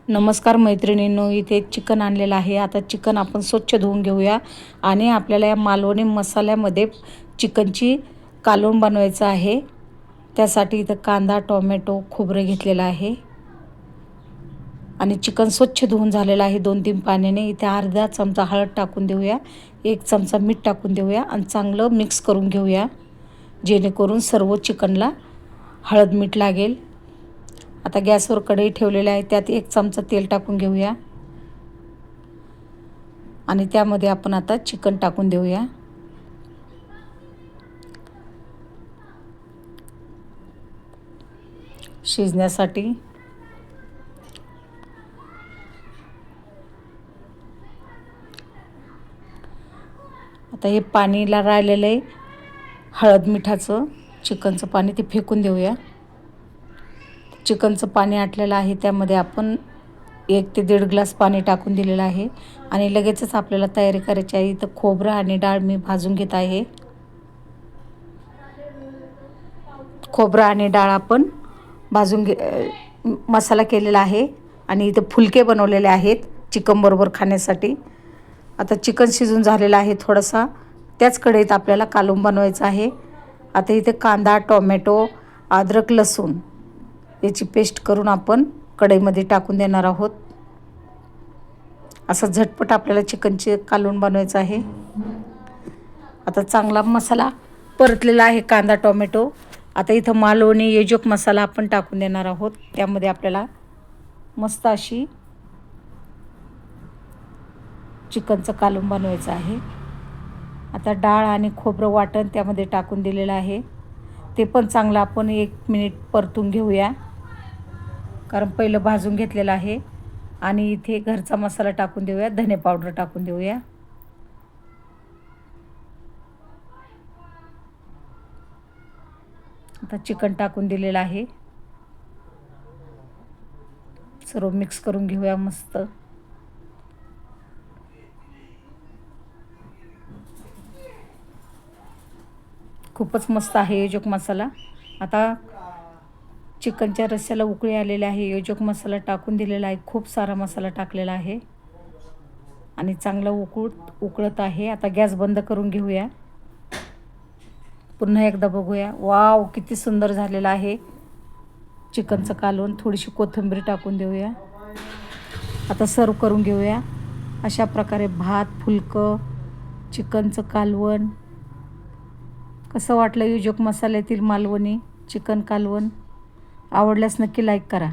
नमस्कार मैत्रिणींनो, इथे चिकन आणलेलं आहे. आता चिकन आपण स्वच्छ धुवून घेऊया आणि आपल्याला या मालवणी मसाल्यामध्ये चिकनची कालवण बनवायचं आहे. त्यासाठी इथं कांदा, टोमॅटो, खोबरं घेतलेलं आहे आणि चिकन स्वच्छ धुवून झालेलं आहे 2-3 पाण्याने. इथे अर्धा चमचा हळद टाकून देऊया, 1 चमचा मीठ टाकून देऊया आणि चांगलं मिक्स करून घेऊया, जेणेकरून सर्व चिकनला हळद मीठ लागेल. आता गॅसवर कढई ठेवलेली आहे, त्यात 1 चमचा तेल टाकून घेऊया आणि त्यामध्ये आपण आता चिकन टाकून देऊया. शिजण्यासाठी आता हे पाणीला राहिलेलं आहे हळद मिठाचं, चिकनचं पाणी ते फेकून देऊया. चिकनचं पाणी आटलेलं आहे, त्यामध्ये आपण 1 ते 1.5 ग्लास पाणी टाकून दिलेलं आहे आणि लगेचच आपल्याला तयारी करायची आहे. इथं खोबरं आणि डाळ मी भाजून घेत आहे. खोबरं आणि डाळ आपण भाजून मसाला केलेला आहे आणि इथे फुलके बनवलेले आहेत चिकनबरोबर खाण्यासाठी. आता चिकन शिजून झालेलं आहे थोडासा, त्याच कढईत आपल्याला कालवण बनवायचं आहे. आता इथे कांदा, टोमॅटो, अद्रक, लसूण याची पेस्ट करून आपण कढईमध्ये टाकून देणार आहोत. असं झटपट आपल्याला चिकनचे कालवण बनवायचं आहे. आता चांगला मसाला परतलेला आहे कांदा, टोमॅटो. आता इथं मालवणी येजोक मसाला आपण टाकून देणार आहोत. त्यामध्ये आपल्याला मस्त अशी चिकनचं कालवण बनवायचं आहे. आता डाळ आणि खोबरं वाटण त्यामध्ये टाकून दिलेलं आहे, ते पण चांगलं आपण 1 मिनिट परतून घेऊया, कारण पहिलं भाजून घेतलेलं आहे. आणि इथे घरचा मसाला टाकून देऊया, धने पावडर टाकून देऊया. आता चिकन टाकून दिलेलं आहे, सर्व मिक्स करून घेऊया मस्त. खूपच मस्त आहे येजोक मसाला. आता चिकनच्या रस्स्याला उकळी आलेली आहे, येजोक मसाला टाकून दिलेला आहे, खूप सारा मसाला टाकलेला आहे आणि चांगलं उकळत आहे. आता गॅस बंद करून घेऊया, पुन्हा एकदा बघूया. वाव, किती सुंदर झालेलं आहे चिकनचं कालवण. थोडीशी कोथिंबीर टाकून देऊया. आता सर्व करून घेऊया. अशा प्रकारे भात, फुलकं, चिकनचं कालवण. कसं वाटलं येजोक मसाल्यातील मालवणी चिकन कालवण? आवडल्यास नक्की लाईक करा.